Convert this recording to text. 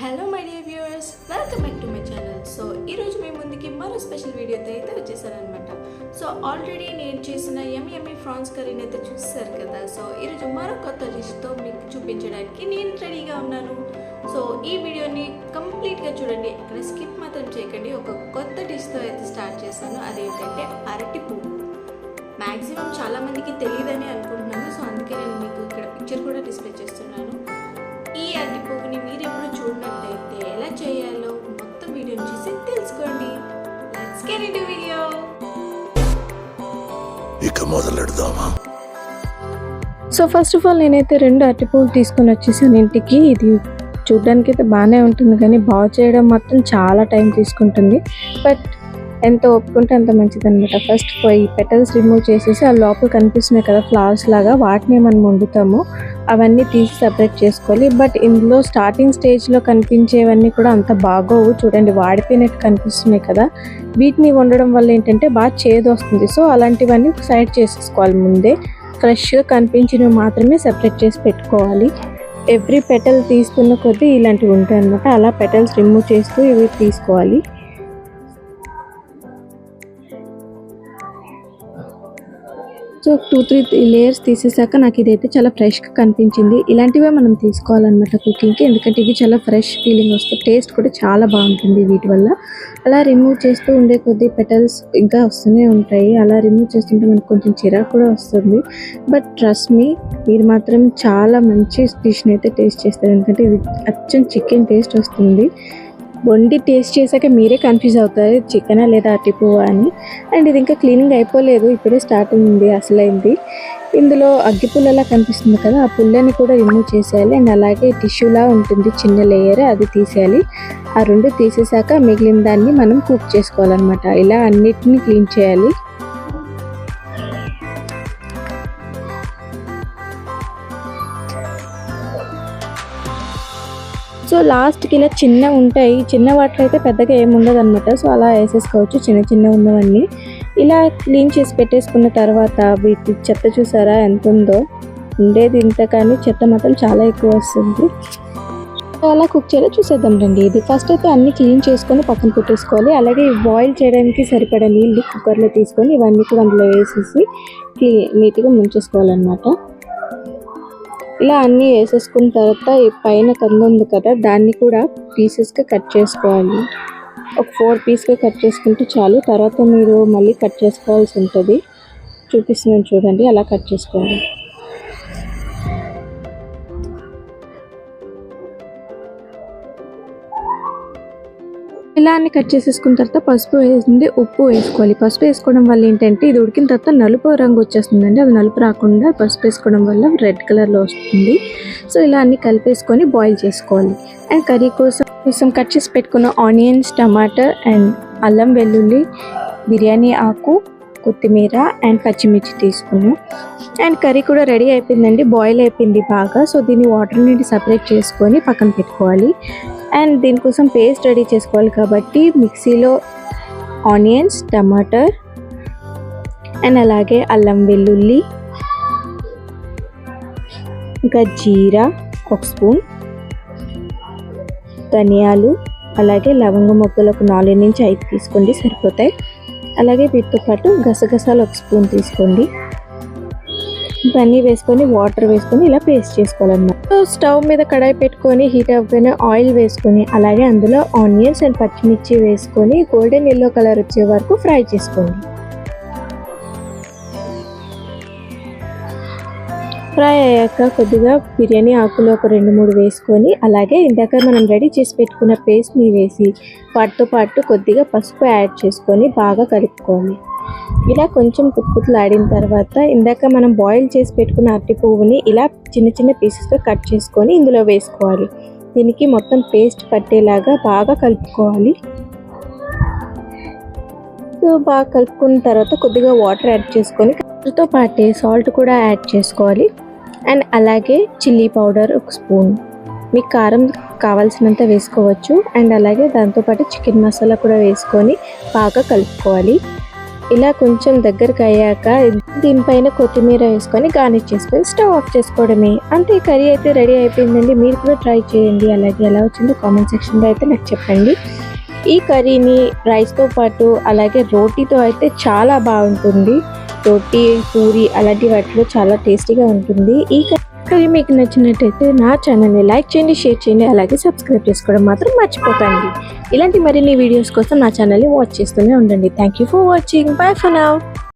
Hello my dear viewers, welcome back to my channel. So ఈరోజు మీ ముందుకి మరో special వీడియోతో అయితే వచ్చేసానమాట. సో ఆల్రెడీ నేను చేసిన యమ్మీ ఫ్రాన్స్ కర్రీని అయితే చూస్తారు కదా. సో ఈరోజు మరో కొత్త డిష్తో మీకు చూపించడానికి నేను రెడీగా ఉన్నాను. సో ఈ వీడియోని కంప్లీట్గా చూడండి, ఇక్కడ స్కిప్ మాత్రం చేయకండి. ఒక కొత్త డిష్తో అయితే స్టార్ట్ చేశాను, అదేంటంటే అరటి పువ్వు. మ్యాక్సిమం చాలామందికి తెలియదని అనుకుంటున్నాను. సో అందుకే నేను మీకు ఇక్కడ పిక్చర్ కూడా డిస్ప్లే చేస్తున్నాను. ఈ అరటి పువ్వుని మీరు ఎప్పుడు చూడనట్లయితే ఎలా చేయాలో మొత్తం వీడియోని చూసి తెలుసుకోండి. Let's get into video. ఇక మొదలెడదామా? సో ఫస్ట్ ఆఫ్ ఆల్ నేనైతే 2 అరటి పువ్వులు తీసుకొని వచ్చేసాను ఇంటికి. ఇది చూడడానికి అయితే బాగానే ఉంటుంది, కానీ బాగు చేయడం మాత్రం చాలా టైం తీసుకుంటుంది. బట్ ఎంత ఒప్పుకుంటే అంత మంచిది అనమాట. ఫస్ట్ ఈ పెటల్స్ రిమూవ్ చేసేసి ఆ లోపల కనిపిస్తున్నాయి కదా ఫ్లవర్స్ లాగా, వాటిని మనం వండుతాము. అవన్నీ తీసి సపరేట్ చేసుకోవాలి. బట్ ఇందులో స్టార్టింగ్ స్టేజ్లో కనిపించేవన్నీ కూడా అంత బాగోవు. చూడండి, వాడిపోయినట్టు కనిపిస్తున్నాయి కదా. వీటిని వండడం వల్ల ఏంటంటే బాగా చేదు వస్తుంది. సో అలాంటివన్నీ సైడ్ చేసేసుకోవాలి ముందే. ఫ్రెష్గా కనిపించినవి మాత్రమే సపరేట్ చేసి పెట్టుకోవాలి. ఎవ్రీ పెటల్ తీసుకున్న కొద్దీ ఇలాంటివి ఉంటాయి అన్నమాట. అలా పెటల్స్ రిమూవ్ చేస్తూ ఇవి తీసుకోవాలి. సో 2-3 లేయర్స్ తీసేసాక నాకు ఇదైతే చాలా ఫ్రెష్గా కనిపించింది. ఇలాంటివే మనం తీసుకోవాలన్నమాట కుకింగ్కి, ఎందుకంటే ఇవి చాలా ఫ్రెష్ ఫీలింగ్ వస్తుంది. టేస్ట్ కూడా చాలా బాగుంటుంది వీటి వల్ల. అలా రిమూవ్ చేస్తూ ఉండే కొద్దీ పెటల్స్ ఇంకా వస్తూనే ఉంటాయి. అలా రిమూవ్ చేస్తుంటే మనకు కొంచెం చిరాకు కూడా వస్తుంది. బట్ ట్రస్ట్ మీ, మీరు మాత్రం చాలా మంచి డిష్ని అయితే టేస్ట్ చేస్తారు, ఎందుకంటే ఇది అచ్చం చికెన్ టేస్ట్ వస్తుంది. వండి టేస్ట్ చేశాక మీరే కన్ఫ్యూజ్ అవుతారు చికెనా లేదా అరటి పువ్వా అని. అండ్ ఇది ఇంకా క్లీనింగ్ అయిపోలేదు, ఇప్పుడే స్టార్టింగ్ ఉంది అసలైంది. ఇందులో అగ్గి పుల్లలా కనిపిస్తుంది కదా, ఆ పుల్లని కూడా రిమూవ్ చేసేయాలి. అండ్ అలాగే టిష్యూలా ఉంటుంది చిన్న లేయర్, అది తీసేయాలి. ఆ 2 తీసేసాక మిగిలిన దాన్ని మనం కుక్ చేసుకోవాలన్నమాట. ఇలా అన్నిటిని క్లీన్ చేయాలి. సో లాస్ట్కి ఇలా చిన్న ఉంటాయి, చిన్న వాటిలో అయితే పెద్దగా ఏమి ఉండదు అనమాట. సో అలా వేసేసుకోవచ్చు చిన్న ఉన్నవన్నీ. ఇలా క్లీన్ చేసి పెట్టేసుకున్న తర్వాత వీటి చెత్త చూసారా ఎంత ఉందో, ఉండేది ఇంత కానీ చెత్త మాత్రం చాలా ఎక్కువ వస్తుంది. సో అలా కుక్ చేయాలో చూసేద్దాం రండి. ఇది ఫస్ట్ అయితే అన్ని క్లీన్ చేసుకొని పక్కన పెట్టేసుకోవాలి. అలాగే బాయిల్ చేయడానికి సరిపడా నీళ్ళు కుక్కర్లో తీసుకొని ఇవన్నీ కూడా అందులో వేసేసి నీట్గా ముంచేసుకోవాలన్నమాట. ఇలా అన్నీ వేసేసుకున్న తర్వాత ఈ పైన కంద ఉంది కదా, దాన్ని కూడా పీసెస్గా కట్ చేసుకోవాలి. ఒక 4 పీస్గా కట్ చేసుకుంటే చాలు. తర్వాత మీరు మళ్ళీ కట్ చేసుకోవాల్సి ఉంటుంది. చూపిస్తున్నాను చూడండి, అలా కట్ చేసుకోవాలి. ఇలా అన్ని కట్ చేసేసుకున్న తర్వాత పసుపు వేసింది, ఉప్పు వేసుకోవాలి. పసుపు వేసుకోవడం వల్ల ఏంటంటే ఇది ఉడికిన తర్వాత నలుపు రంగు వచ్చేస్తుందండి. అది నలుపు రాకుండా పసుపు వేసుకోవడం వల్ల రెడ్ కలర్లో వస్తుంది. సో ఇలా అన్ని కలిపేసుకొని బాయిల్ చేసుకోవాలి. అండ్ కర్రీ కోసం కట్ చేసి పెట్టుకున్న ఆనియన్స్, టమాటర్ అండ్ అల్లం వెల్లుల్లి, బిర్యానీ ఆకు, కొత్తిమీర అండ్ పచ్చిమిర్చి తీసుకున్నాం. అండ్ కర్రీ కూడా రెడీ అయిపోయిందండి, బాయిల్ అయిపోయింది బాగా. సో దీన్ని వాటర్ నుండి సపరేట్ చేసుకొని పక్కన పెట్టుకోవాలి. అండ్ దీనికోసం పేస్ట్ రెడీ చేసుకోవాలి కాబట్టి మిక్సీలో ఆనియన్స్, టమాటర్ అండ్ అలాగే అల్లం వెల్లుల్లి, ఇంకా జీరా 1 స్పూన్, ధనియాలు, అలాగే లవంగ మొగ్గలు ఒక 4 నుంచి 5 తీసుకోండి, సరిపోతాయి. అలాగే వీటితో పాటు గసగసాలు 1 స్పూన్ తీసుకోండి. ఇవన్నీ వేసుకొని వాటర్ వేసుకొని ఇలా పేస్ట్ చేసుకోవాలన్నమాట. సో స్టవ్ మీద కడాయి పెట్టుకొని హీట్ అవ్వగానే ఆయిల్ వేసుకొని అలాగే అందులో ఆనియన్స్ అండ్ పచ్చిమిర్చి వేసుకొని గోల్డెన్ ఎల్లో కలర్ వచ్చే వరకు ఫ్రై చేసుకోండి. ఫ్రై అయ్యాక కొద్దిగా బిర్యానీ ఆకులు ఒక 2-3 వేసుకొని అలాగే ఇందాక మనం రెడీ చేసి పెట్టుకున్న పేస్ట్ని వేసి వాటితో పాటు కొద్దిగా పసుపు యాడ్ చేసుకొని బాగా కలుపుకోవాలి. ఇలా కొంచెం కుత్తులాడిన తర్వాత ఇందాక మనం బాయిల్ చేసి పెట్టుకున్న అరటి పువ్వుని ఇలా చిన్న పీసెస్గా కట్ చేసుకొని ఇందులో వేసుకోవాలి. దీనికి మొత్తం పేస్ట్ పట్టేలాగా బాగా కలుపుకోవాలి. సో బాగా కలుపుకున్న తర్వాత కొద్దిగా వాటర్ యాడ్ చేసుకొని తో పాటే సాల్ట్ కూడా యాడ్ చేసుకోవాలి. అండ్ అలాగే చిల్లీ పౌడర్ 1 స్పూన్, మీకు కారం కావాల్సినంత వేసుకోవచ్చు. అండ్ అలాగే దాంతోపాటు చికెన్ మసాలా కూడా వేసుకొని బాగా కలుపుకోవాలి. ఇలా కొంచెం దగ్గరకు అయ్యాక దీనిపైన కొత్తిమీర వేసుకొని గార్నిష్ చేసుకొని స్టవ్ ఆఫ్ చేసుకోవడమే. అంతే, కర్రీ అయితే రెడీ అయిపోయిందండి. మీరు కూడా ట్రై చేయండి. అలాగే ఎలా వచ్చిందో కామెంట్ సెక్షన్లో అయితే నాకు చెప్పండి. ఈ కర్రీని రైస్తో పాటు అలాగే రోటీతో అయితే చాలా బాగుంటుంది. రోటీ, పూరి అలాంటి వాటిలో చాలా టేస్టీగా ఉంటుంది. ఈ కర్రీ మీకు నచ్చినట్టయితే నా ఛానల్ని లైక్ చేయండి, షేర్ చేయండి, అలాగే సబ్స్క్రైబ్ చేసుకోవడం మాత్రం మర్చిపోకండి. ఇలాంటి మరిన్ని వీడియోస్ కోసం నా ఛానల్ని వాచ్ చేస్తూనే ఉండండి. Thank you for watching. By for now.